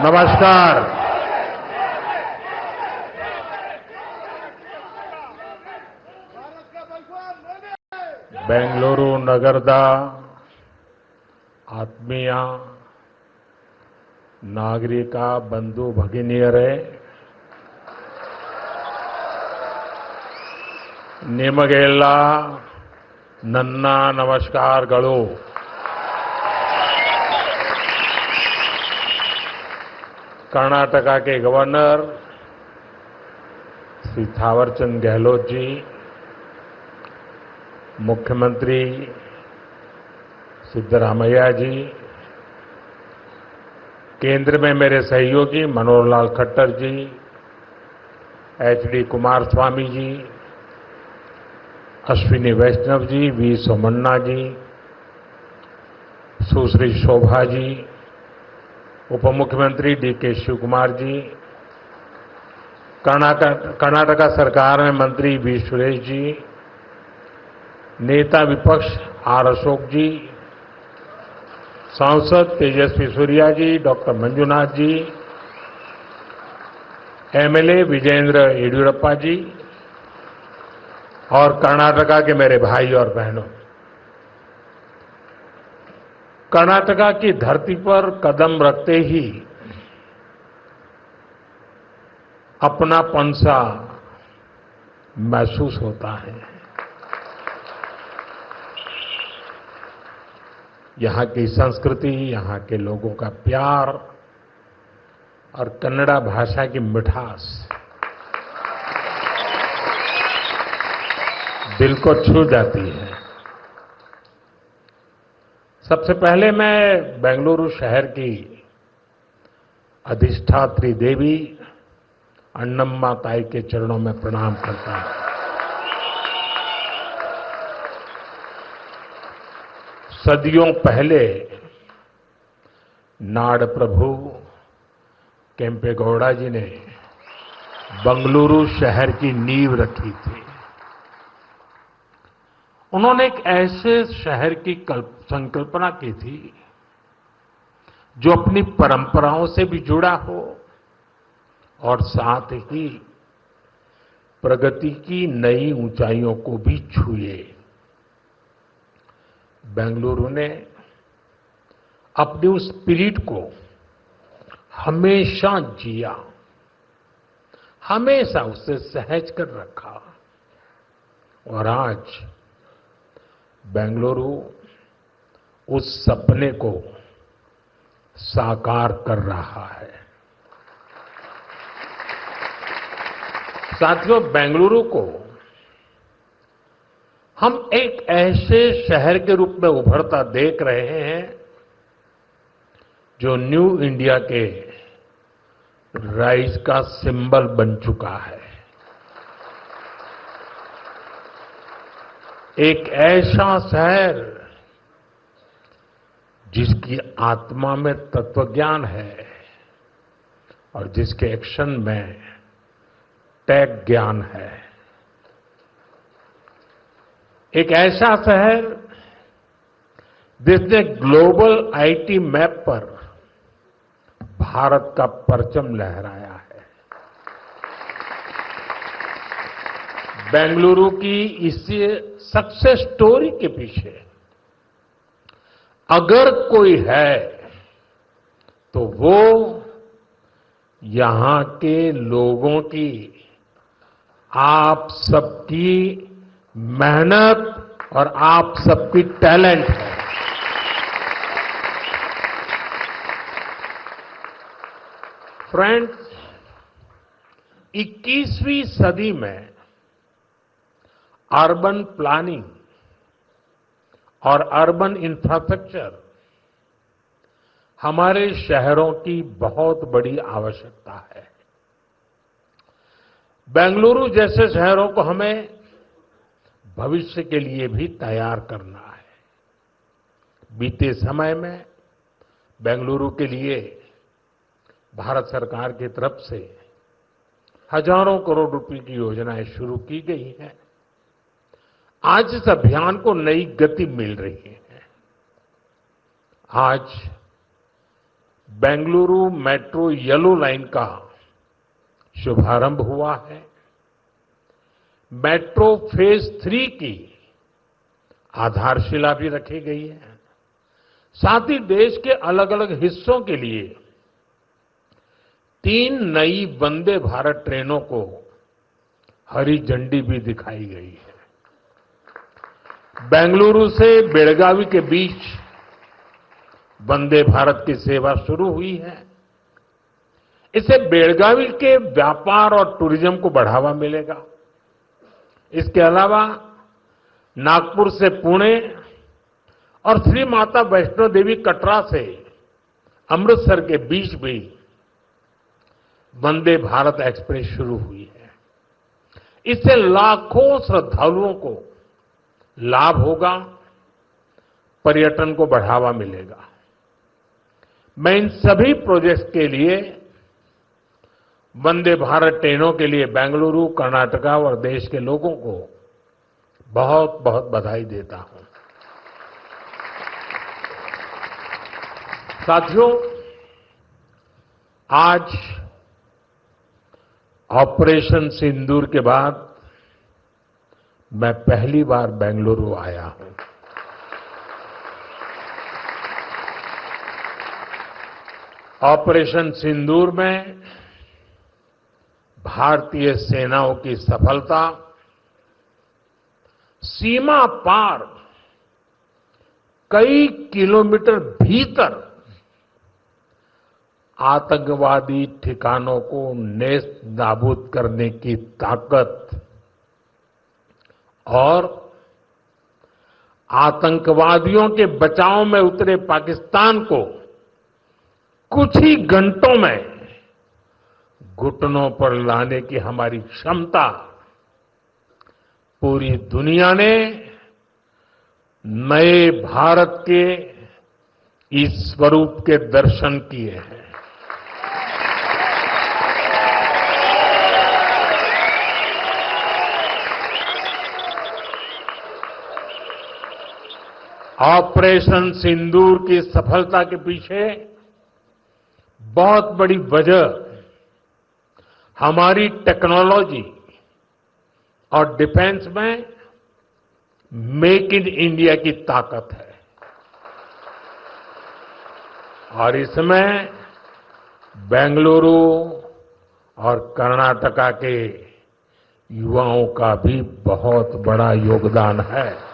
नमस्कार। बेंगलुरु नगರದ ಆತ್ಮೀಯ ನಾಗರಿಕ ಬಂಧು ಭಗಿನಿಯರೇ, ನಿಮಗೆಲ್ಲ ನನ್ನ ನಮಸ್ಕಾರಗಳು. कर्नाटका के गवर्नर श्री थावरचंद गहलोत जी, मुख्यमंत्री सिद्धरामैया जी, केंद्र में मेरे सहयोगी मनोहर लाल खट्टर जी, एचडी कुमारस्वामी जी, अश्विनी वैष्णव जी, वी सोमन्ना जी, सुश्री शोभा जी, उप मुख्यमंत्री डीके शिवकुमार जी, कर्नाटका सरकार में मंत्री वी सुरेश जी, नेता विपक्ष आर अशोक जी, सांसद तेजस्वी सूर्या जी, डॉक्टर मंजुनाथ जी, एमएलए विजेंद्र येडियुरप्पा जी और कर्नाटका के मेरे भाई और बहनों, कर्नाटका की धरती पर कदम रखते ही अपनापन सा महसूस होता है. यहां की संस्कृति, यहां के लोगों का प्यार और कन्नड़ा भाषा की मिठास दिल को छू जाती है. सबसे पहले मैं बेंगलुरु शहर की अधिष्ठात्री देवी अन्नम्मा ताई के चरणों में प्रणाम करता हूं. सदियों पहले नाड़ प्रभु केम्पेगौड़ा जी ने बेंगलुरु शहर की नींव रखी थी. उन्होंने एक ऐसे शहर की संकल्पना की थी जो अपनी परंपराओं से भी जुड़ा हो और साथ ही प्रगति की नई ऊंचाइयों को भी छुए. बेंगलुरु ने अपनी उस स्पिरिट को हमेशा जिया, हमेशा उसे सहज कर रखा और आज बेंगलुरु उस सपने को साकार कर रहा है. साथियों, बेंगलुरु को हम एक ऐसे शहर के रूप में उभरता देख रहे हैं जो न्यू इंडिया के राइज का सिंबल बन चुका है. एक ऐसा शहर जिसकी आत्मा में तत्वज्ञान है और जिसके एक्शन में टेक ज्ञान है. एक ऐसा शहर जिसने ग्लोबल आईटी मैप पर भारत का परचम लहराया है. बेंगलुरु की इस सक्सेस स्टोरी के पीछे अगर कोई है तो वो यहां के लोगों की, आप सबकी मेहनत और आप सबकी टैलेंट है. फ्रेंड्स, 21वीं सदी में अर्बन प्लानिंग और अर्बन इंफ्रास्ट्रक्चर हमारे शहरों की बहुत बड़ी आवश्यकता है. बेंगलुरु जैसे शहरों को हमें भविष्य के लिए भी तैयार करना है. बीते समय में बेंगलुरु के लिए भारत सरकार की तरफ से हजारों करोड़ रुपए की योजनाएं शुरू की गई हैं. आज इस अभियान को नई गति मिल रही है. आज बेंगलुरु मेट्रो येलो लाइन का शुभारंभ हुआ है। मेट्रो फेज 3 की आधारशिला भी रखी गई है। साथ ही देश के अलग अलग हिस्सों के लिए 3 नई वंदे भारत ट्रेनों को हरी झंडी भी दिखाई गई है। बेंगलुरु से बेलगावी के बीच वंदे भारत की सेवा शुरू हुई है। इससे बेलगावी के व्यापार और टूरिज्म को बढ़ावा मिलेगा। इसके अलावा नागपुर से पुणे और श्री माता वैष्णो देवी कटरा से अमृतसर के बीच भी वंदे भारत एक्सप्रेस शुरू हुई है। इससे लाखों श्रद्धालुओं को लाभ होगा, पर्यटन को बढ़ावा मिलेगा। मैं इन सभी प्रोजेक्ट्स के लिए वंदे भारत ट्रेनों के लिए बेंगलुरु, कर्नाटका और देश के लोगों को बहुत बहुत बधाई देता हूं। साथियों, आज ऑपरेशन सिंदूर के बाद मैं पहली बार बेंगलुरु आया हूं। ऑपरेशन सिंदूर में भारतीय सेनाओं की सफलता सीमा पार कई किलोमीटर भीतर आतंकवादी ठिकानों को नेस्त नाबूद करने की ताकत और आतंकवादियों के बचाव में उतरे पाकिस्तान को कुछ ही घंटों में घुटनों पर लाने की हमारी क्षमता पूरी दुनिया ने नए भारत के इस स्वरूप के दर्शन किए हैं। ऑपरेशन सिंदूर की सफलता के पीछे बहुत बड़ी वजह हमारी टेक्नोलॉजी और डिफेंस में मेक इन इंडिया की ताकत है और इसमें बेंगलुरु और कर्नाटका के युवाओं का भी बहुत बड़ा योगदान है।